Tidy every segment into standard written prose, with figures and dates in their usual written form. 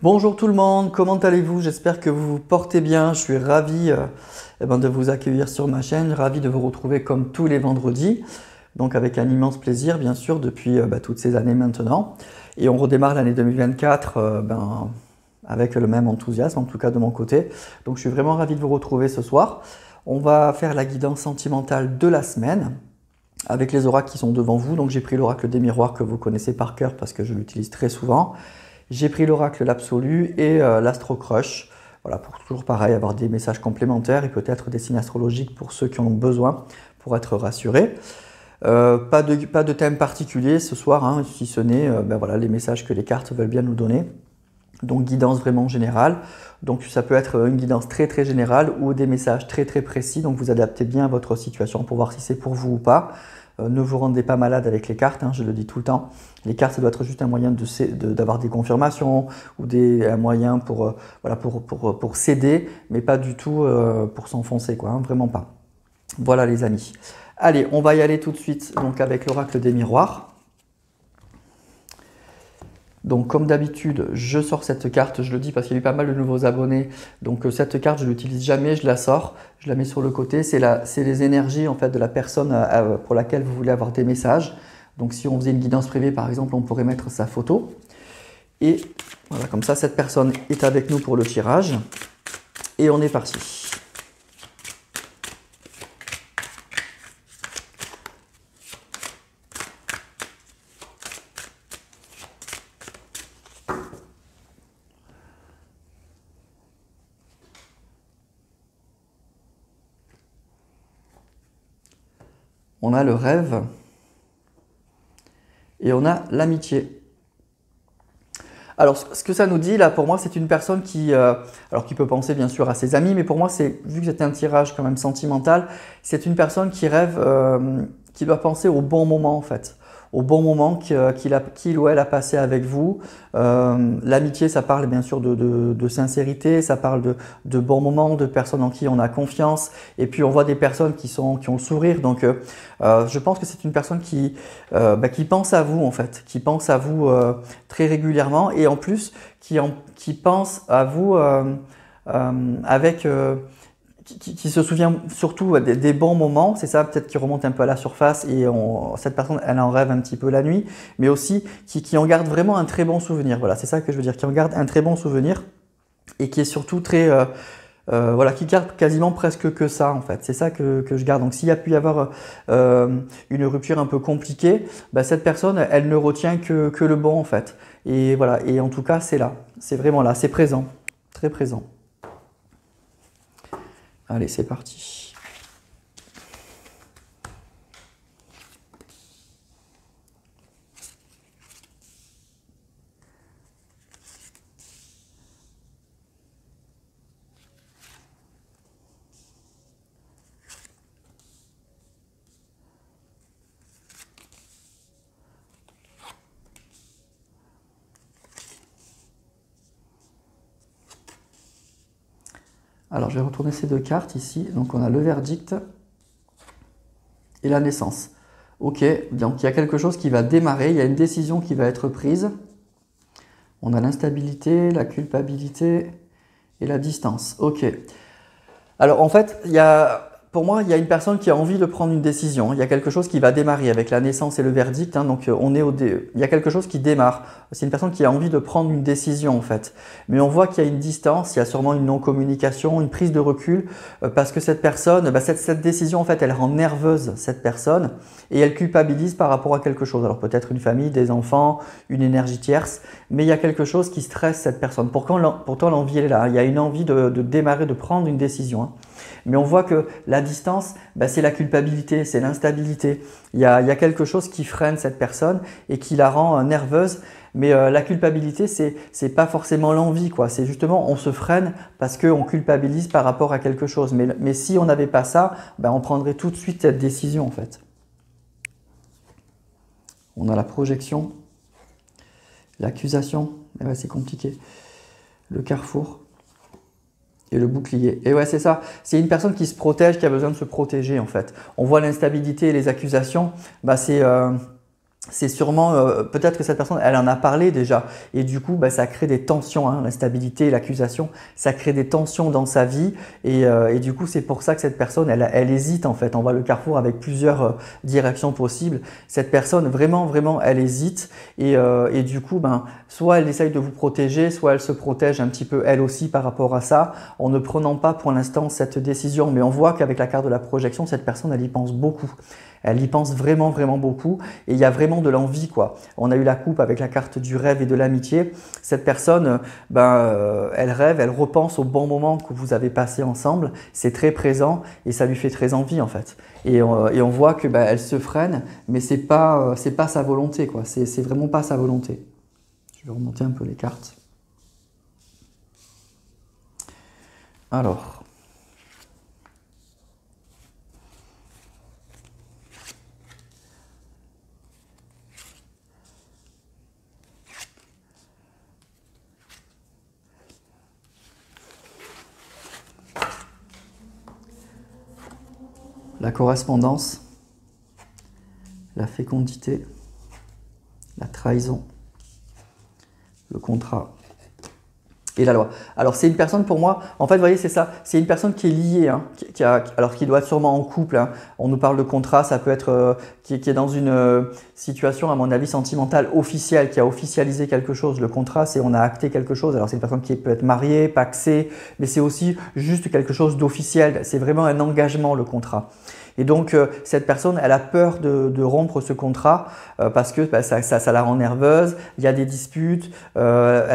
Bonjour tout le monde, comment allez-vous? J'espère que vous vous portez bien. Je suis ravi de vous accueillir sur ma chaîne, ravi de vous retrouver comme tous les vendredis, donc avec un immense plaisir bien sûr depuis toutes ces années maintenant. Et on redémarre l'année 2024 avec le même enthousiasme, en tout cas de mon côté. Donc je suis vraiment ravi de vous retrouver ce soir. On va faire la guidance sentimentale de la semaine avec les oracles qui sont devant vous. Donc j'ai pris l'oracle des miroirs que vous connaissez par cœur parce que je l'utilise très souvent. J'ai pris l'oracle l'absolu et l'astro crush. Voilà, pour toujours pareil, avoir des messages complémentaires et peut-être des signes astrologiques pour ceux qui en ont besoin pour être rassurés. Pas de thème particulier ce soir, hein, si ce n'est voilà, les messages que les cartes veulent bien nous donner. Donc guidance vraiment générale. Donc ça peut être une guidance très très générale ou des messages très très précis. Donc vous adaptez bien à votre situation pour voir si c'est pour vous ou pas. Ne vous rendez pas malade avec les cartes, hein, je le dis tout le temps. Les cartes, ça doit être juste un moyen d'avoir des confirmations ou un moyen pour s'aider, mais pas du tout pour s'enfoncer, quoi, hein, vraiment pas. Voilà les amis. Allez, on va y aller tout de suite donc, avec l'oracle des miroirs. Donc comme d'habitude, je sors cette carte, je le dis parce qu'il y a eu pas mal de nouveaux abonnés. Donc cette carte, je ne l'utilise jamais, je la sors, je la mets sur le côté. C'est les énergies en fait, de la personne pour laquelle vous voulez avoir des messages. Donc si on faisait une guidance privée par exemple, on pourrait mettre sa photo. Et voilà, comme ça, cette personne est avec nous pour le tirage. Et on est parti. On a le rêve et on a l'amitié. Alors, ce que ça nous dit, là, pour moi, c'est une personne qui peut penser bien sûr à ses amis, mais pour moi, vu que c'est un tirage quand même sentimental, c'est une personne qui rêve, qui doit penser au bon moment, en fait. Au bon moment qu'il ou elle a passé avec vous. L'amitié, ça parle bien sûr de sincérité, ça parle de bons moments, de personnes en qui on a confiance. Et puis on voit des personnes qui ont le sourire. Donc je pense que c'est une personne qui pense à vous en fait, qui pense à vous très régulièrement et en plus qui pense à vous avec... qui se souvient surtout des bons moments, c'est ça peut-être qui remonte un peu à la surface et cette personne elle en rêve un petit peu la nuit, mais aussi qui en garde vraiment un très bon souvenir, voilà c'est ça que je veux dire, qui en garde un très bon souvenir et qui est surtout très, voilà, qui garde quasiment presque que ça en fait, c'est ça que je garde. Donc s'il y a pu y avoir une rupture un peu compliquée, cette personne elle ne retient que le bon en fait, et voilà, et en tout cas c'est là, c'est vraiment là, c'est présent, très présent. Allez, c'est parti. Alors, je vais retourner ces deux cartes ici. Donc, on a le verdict et la naissance. Ok, donc il y a quelque chose qui va démarrer, il y a une décision qui va être prise. On a l'instabilité, la culpabilité et la distance. Ok. Alors, en fait, pour moi, il y a une personne qui a envie de prendre une décision. Il y a quelque chose qui va démarrer avec la naissance et le verdict. Hein, donc, il y a quelque chose qui démarre. C'est une personne qui a envie de prendre une décision en fait. Mais on voit qu'il y a une distance, il y a sûrement une non-communication, une prise de recul parce que cette personne, cette décision en fait, elle rend nerveuse cette personne et elle culpabilise par rapport à quelque chose. Alors peut-être une famille, des enfants, une énergie tierce, mais il y a quelque chose qui stresse cette personne. Pourtant l'envie elle est là. Hein. Il y a une envie de démarrer, de prendre une décision. Hein. Mais on voit que la distance, c'est la culpabilité, c'est l'instabilité. Il y a quelque chose qui freine cette personne et qui la rend nerveuse. Mais la culpabilité, c'est pas forcément l'envie, quoi. C'est justement, on se freine parce qu'on culpabilise par rapport à quelque chose. Mais si on n'avait pas ça, on prendrait tout de suite cette décision, en fait. On a la projection, l'accusation, c'est compliqué, le carrefour. Et le bouclier. Et ouais, c'est ça. C'est une personne qui se protège, qui a besoin de se protéger en fait. On voit l'instabilité et les accusations. c'est sûrement, peut-être que cette personne, elle en a parlé déjà, et du coup, bah, ça crée des tensions, hein, l'instabilité, l'accusation, ça crée des tensions dans sa vie, et du coup, c'est pour ça que cette personne, elle hésite en fait. On voit le carrefour avec plusieurs directions possibles. Cette personne, vraiment, vraiment, elle hésite, et du coup, ben, soit elle essaye de vous protéger, soit elle se protège un petit peu elle aussi par rapport à ça, en ne prenant pas pour l'instant cette décision. Mais on voit qu'avec la carte de la projection, cette personne, elle y pense beaucoup. Elle y pense vraiment, vraiment beaucoup, et il y a vraiment de l'envie, quoi. On a eu la coupe avec la carte du rêve et de l'amitié. Cette personne, elle rêve, elle repense au bon moment que vous avez passé ensemble. C'est très présent et ça lui fait très envie en fait. Et on voit que elle se freine, mais c'est pas sa volonté, quoi. C'est vraiment pas sa volonté. Je vais remonter un peu les cartes. Alors. La correspondance, la fécondité, la trahison, le contrat et la loi. Alors c'est une personne pour moi, en fait vous voyez c'est ça, c'est une personne qui est liée, hein, qui doit être sûrement en couple, hein. On nous parle de contrat, ça peut être qui est dans une situation à mon avis sentimentale officielle, qui a officialisé quelque chose. Le contrat c'est on a acté quelque chose, alors c'est une personne qui peut être mariée, pacsée, mais c'est aussi juste quelque chose d'officiel, c'est vraiment un engagement le contrat. Et donc, cette personne, elle a peur de rompre ce contrat parce que ça la rend nerveuse, il y a des disputes, elle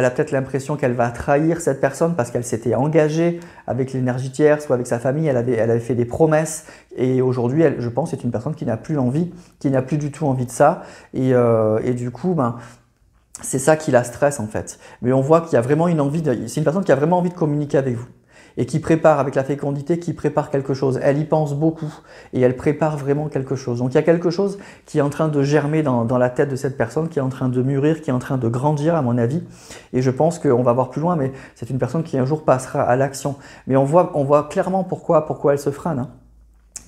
a peut-être l'impression qu'elle va trahir cette personne parce qu'elle s'était engagée avec l'énergie tierce ou avec sa famille, elle avait fait des promesses et aujourd'hui, je pense, c'est une personne qui n'a plus envie, qui n'a plus du tout envie de ça et du coup, c'est ça qui la stresse en fait. Mais on voit qu'il y a vraiment une envie, c'est une personne qui a vraiment envie de communiquer avec vous. Et qui prépare avec la fécondité, qui prépare quelque chose. Elle y pense beaucoup et elle prépare vraiment quelque chose. Donc il y a quelque chose qui est en train de germer dans la tête de cette personne, qui est en train de mûrir, qui est en train de grandir à mon avis. Et je pense qu'on va voir plus loin, mais c'est une personne qui un jour passera à l'action. Mais on voit clairement pourquoi elle se freine, hein.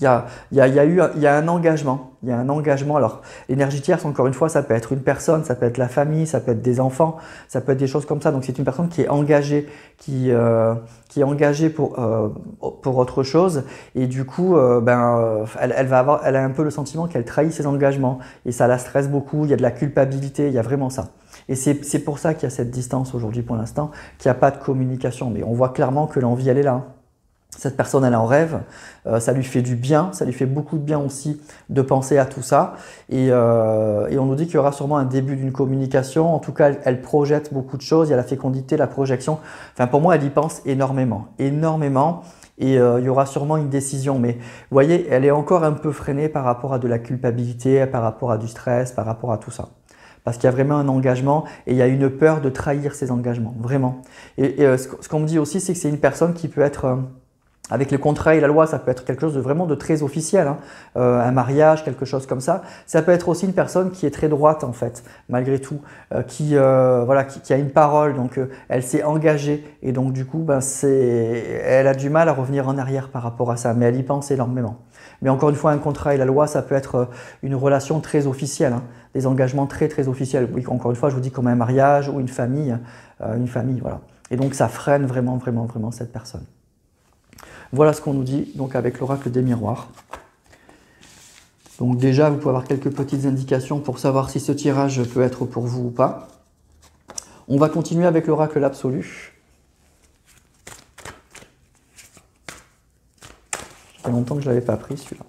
Il y a un engagement. Il y a un engagement. Alors, l'énergie tierce, encore une fois, ça peut être une personne, ça peut être la famille, ça peut être des enfants, ça peut être des choses comme ça. Donc, c'est une personne qui est engagée, qui est engagée pour autre chose. Et du coup, elle a un peu le sentiment qu'elle trahit ses engagements. Et ça la stresse beaucoup. Il y a de la culpabilité. Il y a vraiment ça. Et c'est pour ça qu'il y a cette distance aujourd'hui pour l'instant, qu'il n'y a pas de communication. Mais on voit clairement que l'envie, elle est là. Cette personne, elle en rêve, ça lui fait du bien, ça lui fait beaucoup de bien aussi de penser à tout ça. Et on nous dit qu'il y aura sûrement un début d'une communication. En tout cas, elle projette beaucoup de choses. Il y a la fécondité, la projection. Enfin, pour moi, elle y pense énormément, énormément. Et il y aura sûrement une décision. Mais vous voyez, elle est encore un peu freinée par rapport à de la culpabilité, par rapport à du stress, par rapport à tout ça. Parce qu'il y a vraiment un engagement et il y a une peur de trahir ses engagements, vraiment. Et ce qu'on me dit aussi, c'est que c'est une personne qui peut être... avec le contrat et la loi, ça peut être quelque chose de vraiment de très officiel, hein. Un mariage, quelque chose comme ça. Ça peut être aussi une personne qui est très droite en fait, malgré tout, qui a une parole, donc elle s'est engagée et donc du coup, elle a du mal à revenir en arrière par rapport à ça, mais elle y pense énormément. Mais encore une fois, un contrat et la loi, ça peut être une relation très officielle, hein, des engagements très très officiels. Oui, encore une fois, je vous dis comme un mariage ou une famille, voilà. Et donc ça freine vraiment, vraiment, vraiment cette personne. Voilà ce qu'on nous dit donc avec l'oracle des miroirs. Donc déjà, vous pouvez avoir quelques petites indications pour savoir si ce tirage peut être pour vous ou pas. On va continuer avec l'oracle l'absolu. Ça fait longtemps que je ne l'avais pas pris celui-là.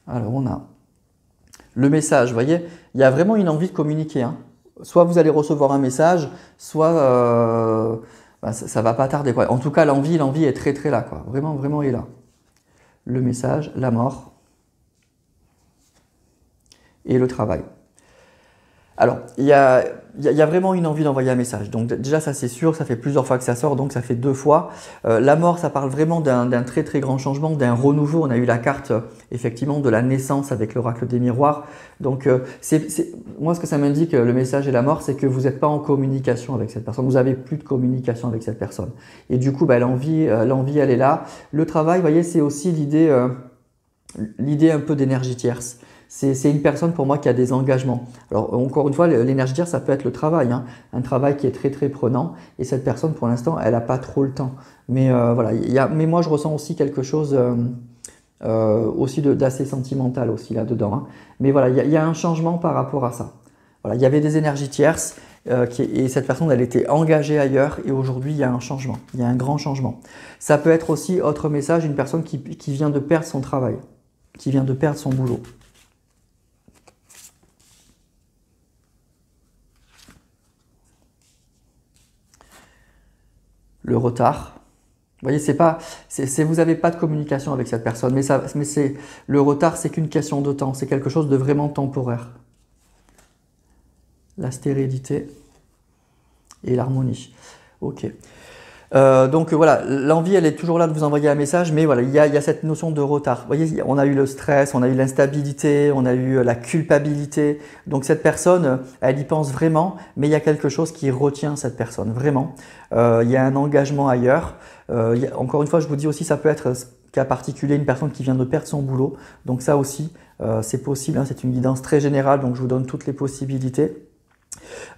Alors on a le message, vous voyez, il y a vraiment une envie de communiquer, hein. Soit vous allez recevoir un message, soit ça va pas tarder, quoi. En tout cas, l'envie est très très là, quoi. Vraiment, vraiment est là. Le message, la mort et le travail. Alors, il y a vraiment une envie d'envoyer un message. Donc déjà, ça c'est sûr, ça fait plusieurs fois que ça sort, donc ça fait 2 fois. La mort, ça parle vraiment d'un très très grand changement, d'un renouveau. On a eu la carte effectivement de la naissance avec l'oracle des miroirs. Donc moi, ce que ça m'indique, le message et la mort, c'est que vous n'êtes pas en communication avec cette personne. Vous n'avez plus de communication avec cette personne. Et du coup, bah, l'envie, elle est là. Le travail, vous voyez, c'est aussi l'idée un peu d'énergie tierce. C'est une personne pour moi qui a des engagements. Alors encore une fois, l'énergie tierce, ça peut être le travail, hein, un travail qui est très très prenant. Et cette personne, pour l'instant, elle n'a pas trop le temps. Mais voilà, mais moi je ressens aussi quelque chose aussi d'assez sentimental aussi là-dedans, hein. Mais voilà, il y a un changement par rapport à ça. Voilà, il y avait des énergies tierces et cette personne, elle était engagée ailleurs et aujourd'hui, il y a un changement. Il y a un grand changement. Ça peut être aussi, autre message, une personne qui vient de perdre son travail, qui vient de perdre son boulot. Le retard. Vous voyez, vous n'avez pas de communication avec cette personne, le retard, c'est qu'une question de temps, c'est quelque chose de vraiment temporaire. La stérilité et l'harmonie. Ok. Donc voilà, l'envie, elle est toujours là de vous envoyer un message, mais voilà, il y a cette notion de retard. Vous voyez, on a eu le stress, on a eu l'instabilité, on a eu la culpabilité. Donc cette personne, elle y pense vraiment, mais il y a quelque chose qui retient cette personne, vraiment. Il y a un engagement ailleurs. Encore une fois, je vous dis aussi, ça peut être cas particulier, une personne qui vient de perdre son boulot. Donc ça aussi, c'est possible, hein, c'est une guidance très générale, donc je vous donne toutes les possibilités.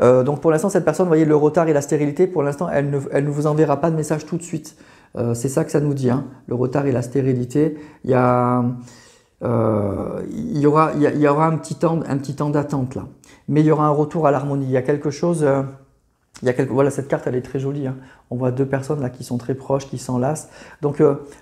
Donc pour l'instant, cette personne, vous voyez, le retard et la stérilité, pour l'instant, elle ne vous enverra pas de message tout de suite. C'est ça que ça nous dit, hein, le retard et la stérilité. Il y aura un petit temps d'attente là. Mais il y aura un retour à l'harmonie. Il y a quelque chose... Voilà, cette carte, elle est très jolie, hein. On voit 2 personnes là qui sont très proches, qui s'enlacent. Donc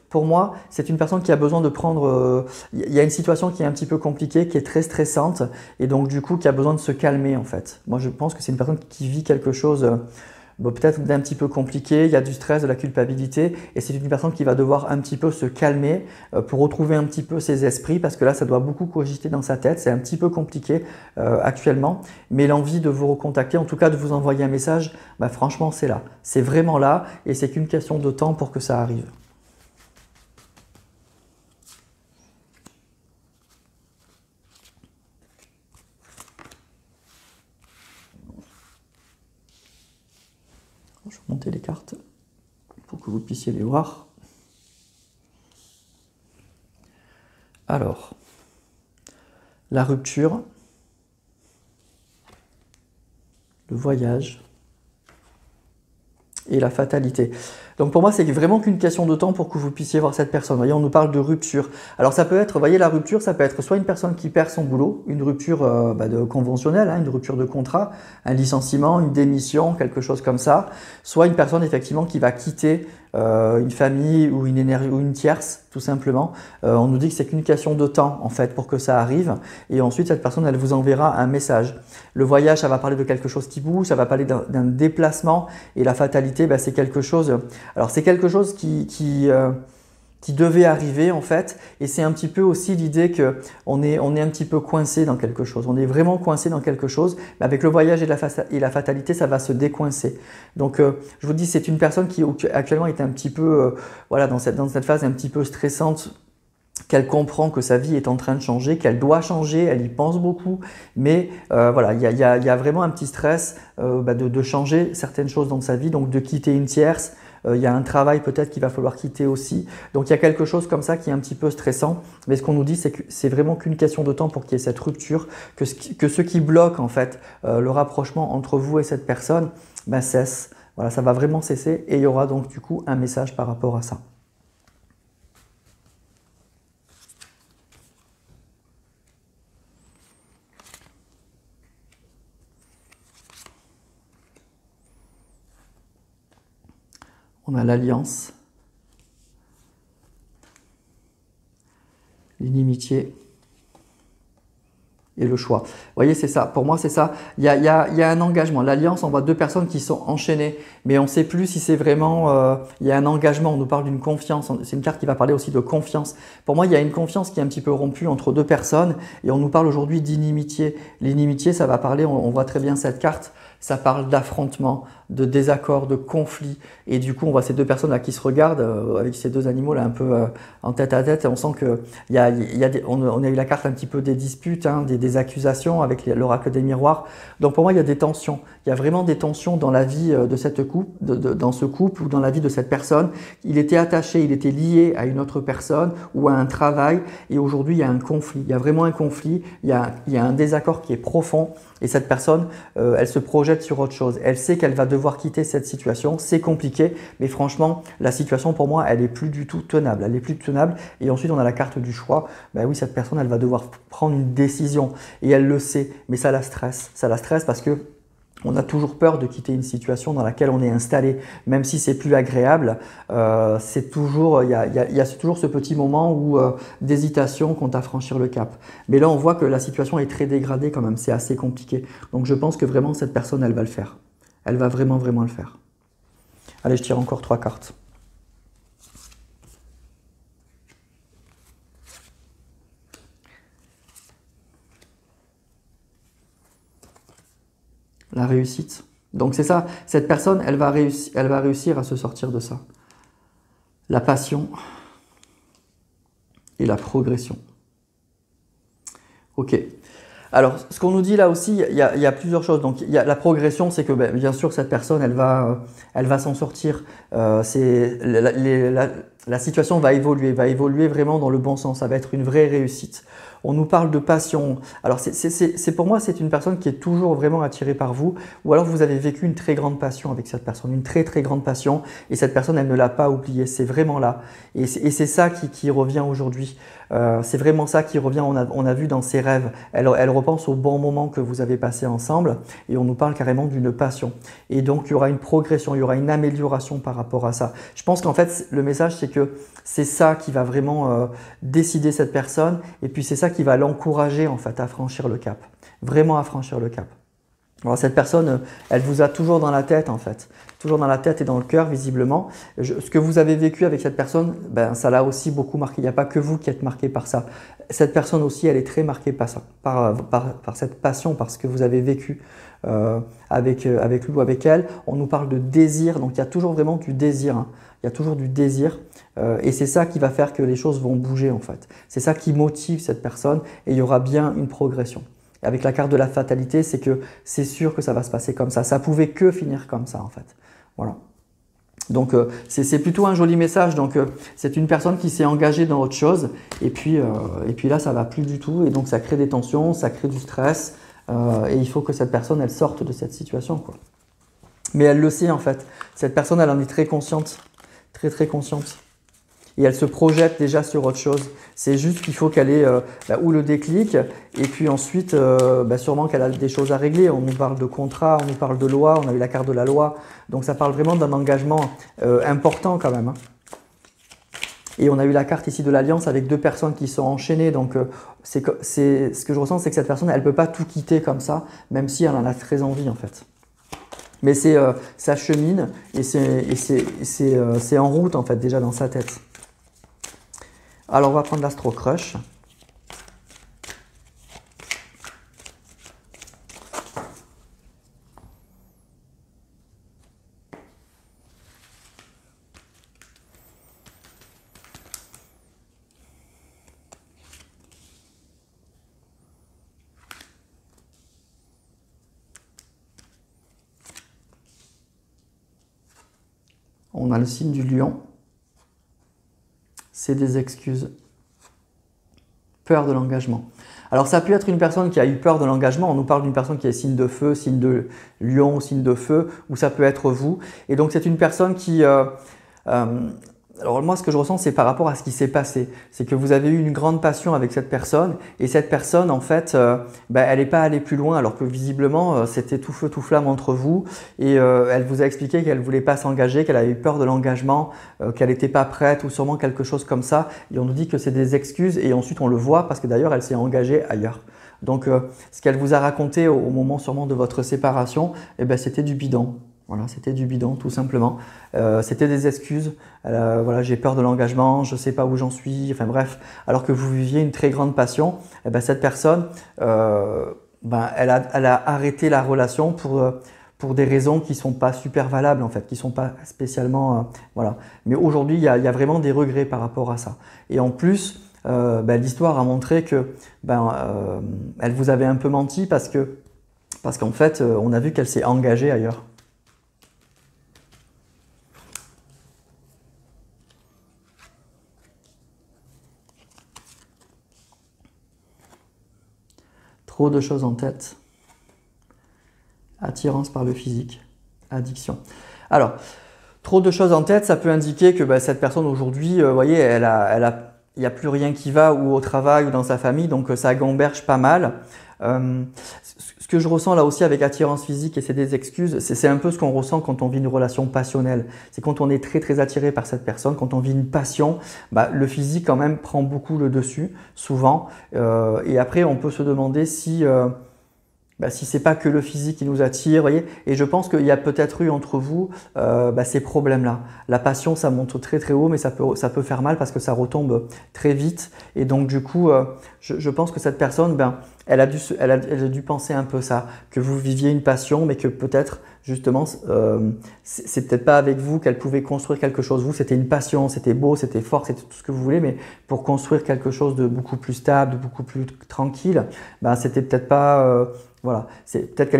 pour moi, c'est une personne qui a besoin de prendre... Il y a une situation qui est un petit peu compliquée, qui est très stressante, et donc du coup qui a besoin de se calmer en fait. Moi je pense que c'est une personne qui vit quelque chose peut-être d'un petit peu compliqué, il y a du stress, de la culpabilité, et c'est une personne qui va devoir un petit peu se calmer pour retrouver un petit peu ses esprits, parce que là ça doit beaucoup cogiter dans sa tête, c'est un petit peu compliqué actuellement, mais l'envie de vous recontacter, en tout cas de vous envoyer un message, bah, franchement c'est là, c'est vraiment là, et c'est qu'une question de temps pour que ça arrive. Je vais monter les cartes pour que vous puissiez les voir. Alors, la rupture, le voyage et la fatalité. Donc pour moi, c'est vraiment qu'une question de temps pour que vous puissiez voir cette personne. Vous voyez, on nous parle de rupture. Alors ça peut être, vous voyez, la rupture, ça peut être soit une personne qui perd son boulot, une rupture conventionnelle, hein, une rupture de contrat, un licenciement, une démission, quelque chose comme ça, soit une personne effectivement qui va quitter une famille ou une tierce, tout simplement. On nous dit que c'est qu'une question de temps, en fait, pour que ça arrive. Et ensuite, cette personne, elle vous enverra un message. Le voyage, ça va parler de quelque chose qui bouge, ça va parler d'un déplacement. Et la fatalité, c'est quelque chose... Alors, c'est quelque chose qui devait arriver, en fait. Et c'est un petit peu aussi l'idée qu'on est un petit peu coincé dans quelque chose. On est vraiment coincé dans quelque chose. Mais avec le voyage et la fatalité, ça va se décoincer. Donc, je vous dis, c'est une personne qui actuellement est un petit peu voilà, dans cette phase un petit peu stressante, qu'elle comprend que sa vie est en train de changer, qu'elle doit changer, elle y pense beaucoup, mais voilà, il y a vraiment un petit stress de changer certaines choses dans sa vie, donc de quitter une tierce. Il y a un travail peut-être qu'il va falloir quitter aussi. Donc il y a quelque chose comme ça qui est un petit peu stressant. Mais ce qu'on nous dit, c'est que c'est vraiment qu'une question de temps pour qu'il y ait cette rupture, que ce qui bloque en fait le rapprochement entre vous et cette personne cesse. Voilà, ça va vraiment cesser et il y aura donc du coup un message par rapport à ça. On a l'alliance, l'inimitié et le choix. Vous voyez, c'est ça. Pour moi, c'est ça. Il y a un engagement. L'alliance, on voit deux personnes qui sont enchaînées, mais on ne sait plus si c'est vraiment… il y a un engagement, on nous parle d'une confiance. C'est une carte qui va parler aussi de confiance. Pour moi, il y a une confiance qui est un petit peu rompue entre deux personnes et on nous parle aujourd'hui d'inimitié. L'inimitié, ça va parler, on voit très bien cette carte, ça parle d'affrontement, de désaccord, de conflit. Et du coup, on voit ces deux personnes là qui se regardent avec ces deux animaux là un peu en tête à tête. Et on sent que on a eu la carte un petit peu des disputes, hein, des accusations avec l'oracle des miroirs. Donc pour moi, il y a des tensions. Il y a vraiment des tensions dans la vie de cette couple, dans ce couple ou dans la vie de cette personne. Il était attaché, il était lié à une autre personne ou à un travail. Et aujourd'hui, il y a un conflit. Il y a vraiment un conflit. Il y a un désaccord qui est profond. Et cette personne, elle se projette sur autre chose. Elle sait qu'elle va devoir quitter cette situation. C'est compliqué, mais franchement, la situation pour moi, elle est plus du tout tenable. Elle est plus tenable. Et ensuite, on a la carte du choix. Ben oui, cette personne, elle va devoir prendre une décision. Et elle le sait, mais ça la stresse. Ça la stresse parce que on a toujours peur de quitter une situation dans laquelle on est installé, même si c'est plus agréable. C'est toujours, il y a toujours ce petit moment où d'hésitation quant à franchir le cap. Mais là, on voit que la situation est très dégradée quand même. C'est assez compliqué. Donc, je pense que vraiment cette personne, elle va le faire. Elle va vraiment, vraiment le faire. Allez, je tire encore 3 cartes. La réussite. Donc c'est ça, cette personne, elle va réussir à se sortir de ça. La passion et la progression. Ok. Alors, ce qu'on nous dit là aussi, il y a plusieurs choses. Donc, il y a la progression, c'est que bien sûr, cette personne, elle va s'en sortir. La situation va évoluer vraiment dans le bon sens. Ça va être une vraie réussite. On nous parle de passion. Alors, pour moi, c'est une personne qui est toujours vraiment attirée par vous. Ou alors, vous avez vécu une très grande passion avec cette personne, une très, très grande passion. Et cette personne, elle ne l'a pas oublié. C'est vraiment là. Et c'est ça qui revient aujourd'hui. C'est vraiment ça qui revient, on a vu dans ses rêves. Elle repense au bon moment que vous avez passé ensemble et on nous parle carrément d'une passion. Et donc, il y aura une progression, il y aura une amélioration par rapport à ça. Je pense qu'en fait, le message, c'est que c'est ça qui va vraiment décider cette personne et puis c'est ça qui va l'encourager en fait à franchir le cap. Vraiment à franchir le cap. Alors, cette personne, elle vous a toujours dans la tête en fait, toujours dans la tête et dans le cœur visiblement. Ce que vous avez vécu avec cette personne, ça l'a aussi beaucoup marqué. Il n'y a pas que vous qui êtes marqué par ça. Cette personne aussi, elle est très marquée par ça, par cette passion, par ce que vous avez vécu avec lui ou avec elle. On nous parle de désir, donc il y a toujours vraiment du désir. Hein. Il y a toujours du désir et c'est ça qui va faire que les choses vont bouger en fait. C'est ça qui motive cette personne et il y aura bien une progression. Avec la carte de la fatalité, c'est que c'est sûr que ça va se passer comme ça. Ça pouvait que finir comme ça en fait. Voilà. Donc c'est plutôt un joli message. Donc c'est une personne qui s'est engagée dans autre chose et puis là ça va plus du tout et donc ça crée des tensions, ça crée du stress et il faut que cette personne elle sorte de cette situation quoi. Mais elle le sait en fait. Cette personne elle en est très consciente, très très consciente. Et elle se projette déjà sur autre chose. C'est juste qu'il faut qu'elle ait ou le déclic, et puis ensuite, sûrement qu'elle a des choses à régler. On nous parle de contrat, on nous parle de loi, on a eu la carte de la loi. Donc ça parle vraiment d'un engagement important quand même. Hein. Et on a eu la carte ici de l'alliance avec deux personnes qui sont enchaînées. Donc ce que je ressens, c'est que cette personne, elle ne peut pas tout quitter comme ça, même si elle en a très envie en fait. Mais ça chemine et c'est en route en fait déjà dans sa tête. Alors, on va prendre l'Astro Crush. On a le signe du lion. C'est des excuses. Peur de l'engagement. Alors ça peut être une personne qui a eu peur de l'engagement, on nous parle d'une personne qui est signe de feu, signe de lion, signe de feu, ou ça peut être vous. Et donc c'est une personne qui Alors moi, ce que je ressens, c'est par rapport à ce qui s'est passé. C'est que vous avez eu une grande passion avec cette personne et cette personne, en fait, elle n'est pas allée plus loin alors que visiblement, c'était tout feu, tout flamme entre vous et elle vous a expliqué qu'elle ne voulait pas s'engager, qu'elle avait eu peur de l'engagement, qu'elle n'était pas prête ou sûrement quelque chose comme ça. Et on nous dit que c'est des excuses et ensuite on le voit parce que d'ailleurs, elle s'est engagée ailleurs. Donc, ce qu'elle vous a raconté au moment sûrement de votre séparation, c'était du bidon. Voilà, c'était du bidon, tout simplement. C'était des excuses. Voilà, j'ai peur de l'engagement, je ne sais pas où j'en suis. Enfin bref, alors que vous viviez une très grande passion, cette personne, elle a arrêté la relation pour des raisons qui ne sont pas super valables en fait, qui ne sont pas spécialement… voilà. Mais aujourd'hui, il y a vraiment des regrets par rapport à ça. Et en plus, l'histoire a montré que elle vous avait un peu menti parce qu'en fait, on a vu qu'elle s'est engagée ailleurs. Trop de choses en tête. Attirance par le physique. Addiction. Alors, trop de choses en tête, ça peut indiquer que cette personne aujourd'hui, vous voyez, il n'y a plus rien qui va ou au travail ou dans sa famille, donc ça gamberge pas mal. Ce que je ressens là aussi avec attirance physique et c'est des excuses, c'est un peu ce qu'on ressent quand on vit une relation passionnelle. C'est quand on est très très attiré par cette personne, quand on vit une passion, le physique quand même prend beaucoup le dessus, souvent. Et après on peut se demander si c'est pas que le physique qui nous attire, voyez. Et je pense qu'il y a peut-être eu entre vous ces problèmes-là. La passion, ça monte très très haut, mais ça peut faire mal parce que ça retombe très vite. Et donc du coup, je pense que cette personne, elle a dû penser un peu ça, que vous viviez une passion, mais que peut-être justement, c'est peut-être pas avec vous qu'elle pouvait construire quelque chose. Vous, c'était une passion, c'était beau, c'était fort, c'était tout ce que vous voulez, mais pour construire quelque chose de beaucoup plus stable, de beaucoup plus tranquille, c'était peut-être pas… voilà, c'est peut-être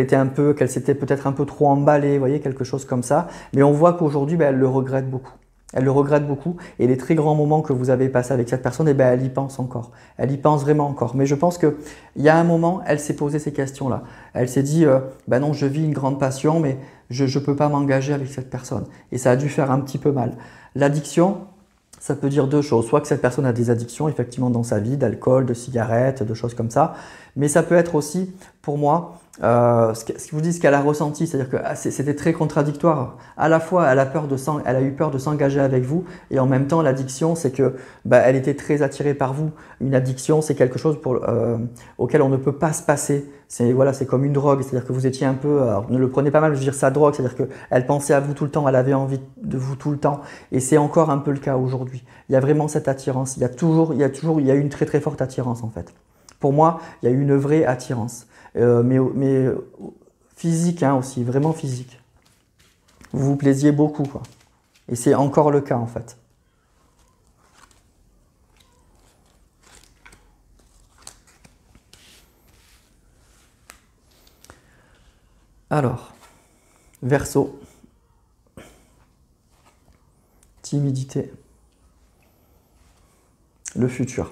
qu'elle s'était peut-être un peu trop emballée, vous voyez, quelque chose comme ça. Mais on voit qu'aujourd'hui, elle le regrette beaucoup. Elle le regrette beaucoup et les très grands moments que vous avez passés avec cette personne, elle y pense encore. Elle y pense vraiment encore. Mais je pense qu'il y a un moment, elle s'est posé ces questions-là. Elle s'est dit, non, je vis une grande passion, mais je ne peux pas m'engager avec cette personne. Et ça a dû faire un petit peu mal. L'addiction, ça peut dire deux choses. Soit que cette personne a des addictions effectivement dans sa vie, d'alcool, de cigarettes, de choses comme ça. Mais ça peut être aussi, pour moi, ce vous dit ce qu'elle a ressenti, c'est-à-dire que c'était très contradictoire. À la fois, elle a eu peur de s'engager avec vous, et en même temps, l'addiction, c'est que elle était très attirée par vous. Une addiction, c'est quelque chose auquel on ne peut pas se passer. C'est comme une drogue, c'est-à-dire que vous étiez un peu, alors, ne le prenez pas mal, je veux dire sa drogue, c'est-à-dire qu'elle pensait à vous tout le temps, elle avait envie de vous tout le temps, et c'est encore un peu le cas aujourd'hui. Il y a vraiment cette attirance. Il y a eu une très très forte attirance en fait. Pour moi, il y a eu une vraie attirance. Mais physique aussi, vraiment physique. Vous vous plaisiez beaucoup, quoi. Et c'est encore le cas, en fait. Alors, Verseau. Timidité. Le futur.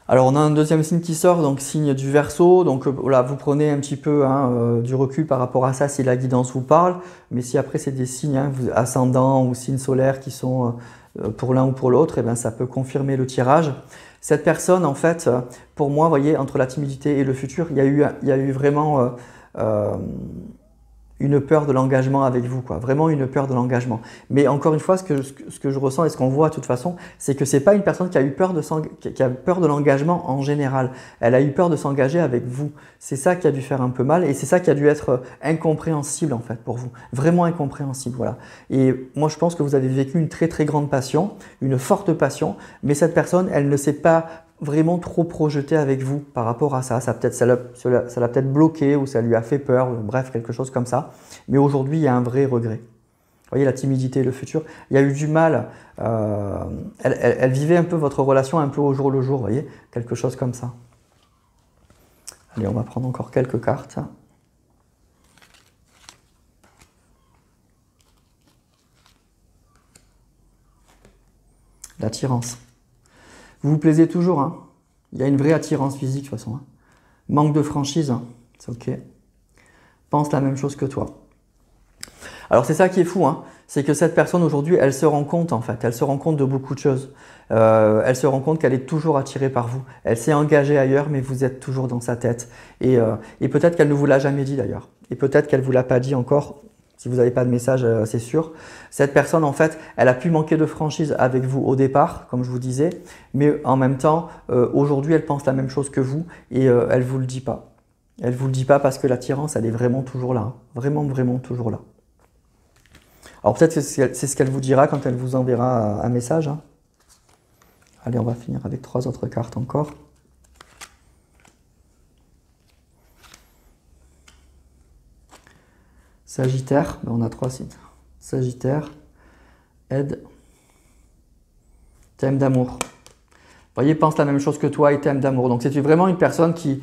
Alors on a un deuxième signe qui sort, donc signe du Verseau, donc voilà, vous prenez un petit peu du recul par rapport à ça si la guidance vous parle, mais si après c'est des signes ascendants ou signes solaires qui sont pour l'un ou pour l'autre, ça peut confirmer le tirage. Cette personne en fait, pour moi, vous voyez, entre la timidité et le futur, il y a eu vraiment une peur de l'engagement avec vous, quoi. Vraiment une peur de l'engagement. Mais encore une fois, ce que je ressens et ce qu'on voit de toute façon, c'est que c'est pas une personne qui a eu peur de l'engagement en général. Elle a eu peur de s'engager avec vous. C'est ça qui a dû faire un peu mal et c'est ça qui a dû être incompréhensible en fait pour vous. Vraiment incompréhensible, voilà. Et moi, je pense que vous avez vécu une très très grande passion, une forte passion, mais cette personne, elle ne s'est pas vraiment trop projeté avec vous par rapport à ça. Ça l'a peut-être bloqué ou ça lui a fait peur, bref, quelque chose comme ça. Mais aujourd'hui, il y a un vrai regret. Vous voyez, la timidité et le futur, il y a eu du mal. Elle vivait un peu votre relation un peu au jour le jour, vous voyez, quelque chose comme ça. Allez, on va prendre encore quelques cartes. L'attirance. Vous vous plaisez toujours, hein. Il y a une vraie attirance physique de toute façon. Hein. Manque de franchise, hein. C'est ok. Pense la même chose que toi. Alors c'est ça qui est fou, hein. c'est que cette personne aujourd'hui, elle se rend compte en fait, elle se rend compte de beaucoup de choses. Elle se rend compte qu'elle est toujours attirée par vous. Elle s'est engagée ailleurs, mais vous êtes toujours dans sa tête. Et peut-être qu'elle ne vous l'a jamais dit d'ailleurs. Et peut-être qu'elle ne vous l'a pas dit encore. Si vous n'avez pas de message, c'est sûr. Cette personne, en fait, elle a pu manquer de franchise avec vous au départ, comme je vous disais. Mais en même temps, aujourd'hui, elle pense la même chose que vous et elle ne vous le dit pas. Elle ne vous le dit pas parce que l'attirance, elle est vraiment toujours là. Hein. Vraiment, vraiment toujours là. Alors peut-être que c'est ce qu'elle vous dira quand elle vous enverra un message. Hein. Allez, on va finir avec 3 autres cartes encore. Sagittaire, ben on a 3 signes. Sagittaire, aide, thème d'amour. Vous voyez, pense la même chose que toi et thème d'amour. Donc c'est vraiment une personne qui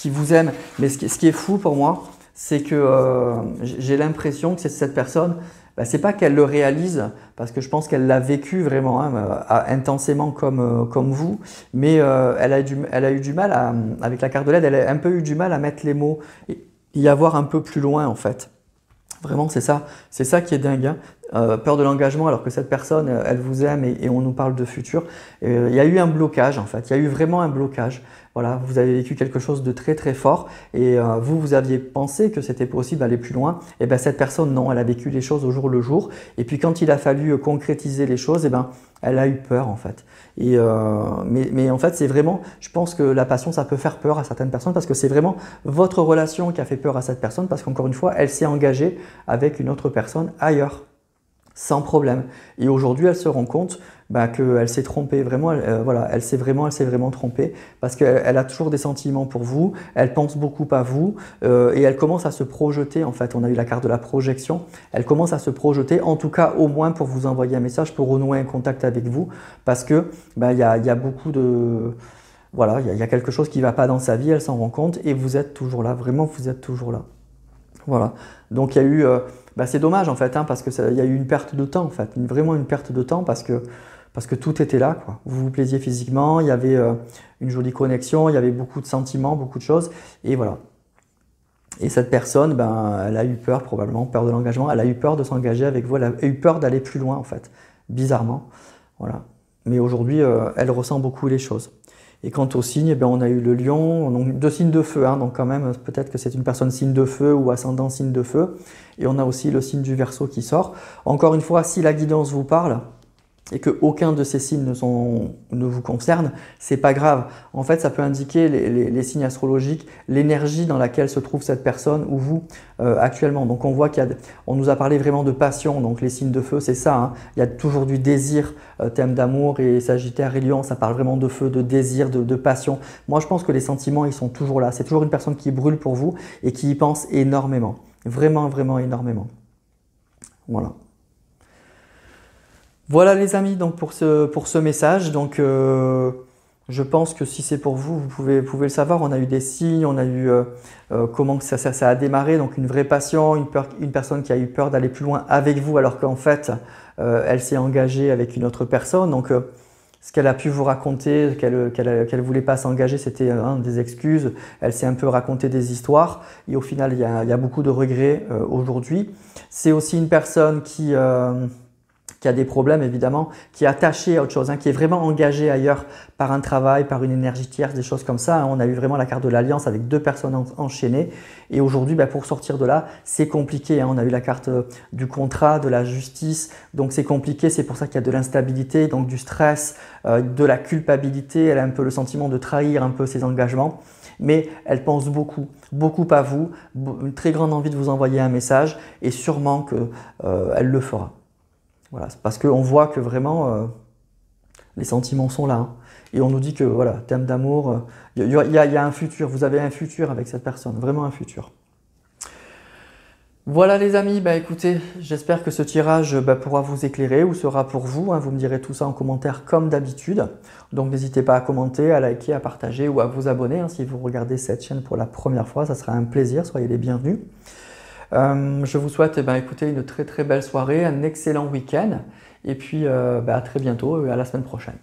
vous aime. Mais ce qui est fou pour moi, c'est que j'ai l'impression que cette personne, ben, c'est pas qu'elle le réalise, parce que je pense qu'elle l'a vécu vraiment hein, intensément comme vous, mais elle a eu du mal, avec la carte de l'aide, elle a un peu eu du mal à mettre les mots et y avoir un peu plus loin en fait. Vraiment, c'est ça qui est dingue. Hein. Peur de l'engagement alors que cette personne, elle vous aime et on nous parle de futur. Il y a eu un blocage en fait, il y a eu vraiment un blocage. Voilà, vous avez vécu quelque chose de très très fort et vous aviez pensé que c'était possible d'aller plus loin. Et bien cette personne, non, elle a vécu les choses au jour le jour. Et puis quand il a fallu concrétiser les choses, et ben elle a eu peur en fait. Mais en fait, c'est vraiment, je pense que la passion, ça peut faire peur à certaines personnes parce que c'est vraiment votre relation qui a fait peur à cette personne parce qu'encore une fois, elle s'est engagée avec une autre personne ailleurs. Sans problème. Et aujourd'hui, elle se rend compte bah, qu'elle s'est trompée. Vraiment, voilà, elle s'est vraiment trompée parce qu'elle a toujours des sentiments pour vous. Elle pense beaucoup à vous et elle commence à se projeter. En fait, on a eu la carte de la projection. Elle commence à se projeter, en tout cas, au moins pour vous envoyer un message, pour renouer un contact avec vous, parce que bah, y a beaucoup de voilà, il y a quelque chose qui ne va pas dans sa vie. Elle s'en rend compte et vous êtes toujours là. Vraiment, vous êtes toujours là. Voilà. Donc il y a eu, bah, c'est dommage en fait, hein, parce qu'il y a eu une perte de temps en fait, vraiment une perte de temps parce que tout était là, quoi. Vous vous plaisiez physiquement, il y avait une jolie connexion, il y avait beaucoup de sentiments, beaucoup de choses, et voilà. Et cette personne, ben, elle a eu peur probablement, peur de l'engagement, elle a eu peur de s'engager avec vous, elle a eu peur d'aller plus loin en fait, bizarrement, voilà. Mais aujourd'hui, elle ressent beaucoup les choses. Et quant au signe, eh bien, on a eu le lion, donc 2 signes de feu, hein, donc quand même peut-être que c'est une personne signe de feu ou ascendant signe de feu. Et on a aussi le signe du Verseau qui sort. Encore une fois, si la guidance vous parle et qu'aucun de ces signes ne vous concerne, c'est pas grave. En fait, ça peut indiquer les signes astrologiques, l'énergie dans laquelle se trouve cette personne ou vous actuellement. Donc on voit on nous a parlé vraiment de passion, donc les signes de feu, c'est ça. Hein. Il y a toujours du désir, thème d'amour et Sagittaire et Lion, ça parle vraiment de feu, de désir, de passion. Moi, je pense que les sentiments, ils sont toujours là. C'est toujours une personne qui brûle pour vous et qui y pense énormément. Vraiment, vraiment énormément. Voilà. Voilà les amis, donc pour ce message. Donc je pense que si c'est pour vous, vous pouvez le savoir. On a eu des signes, on a eu comment ça a démarré, donc une vraie passion, une personne qui a eu peur d'aller plus loin avec vous alors qu'en fait elle s'est engagée avec une autre personne. Donc ce qu'elle a pu vous raconter, qu'elle voulait pas s'engager, c'était des excuses. Elle s'est un peu raconté des histoires et au final il y a beaucoup de regrets aujourd'hui. C'est aussi une personne qui a des problèmes évidemment, qui est attaché à autre chose, hein, qui est vraiment engagé ailleurs par un travail, par une énergie tierce, des choses comme ça. Hein. On a eu vraiment la carte de l'alliance avec 2 personnes enchaînées et aujourd'hui bah, pour sortir de là c'est compliqué. Hein. On a eu la carte du contrat, de la justice, donc c'est compliqué, c'est pour ça qu'il y a de l'instabilité, donc du stress, de la culpabilité. Elle a un peu le sentiment de trahir un peu ses engagements. Mais elle pense beaucoup à vous, une très grande envie de vous envoyer un message et sûrement qu'elle le fera. Voilà, parce qu'on voit que vraiment les sentiments sont là. Hein. Et on nous dit que voilà, thème d'amour, il y a un futur, vous avez un futur avec cette personne, vraiment un futur. Voilà les amis, bah écoutez, j'espère que ce tirage pourra vous éclairer ou sera pour vous. Hein, vous me direz tout ça en commentaire comme d'habitude. Donc n'hésitez pas à commenter, à liker, à partager ou à vous abonner. Hein, si vous regardez cette chaîne pour la première fois, ça sera un plaisir, soyez les bienvenus. Je vous souhaite écoutez, une très très belle soirée, un excellent week-end et puis à très bientôt, à la semaine prochaine.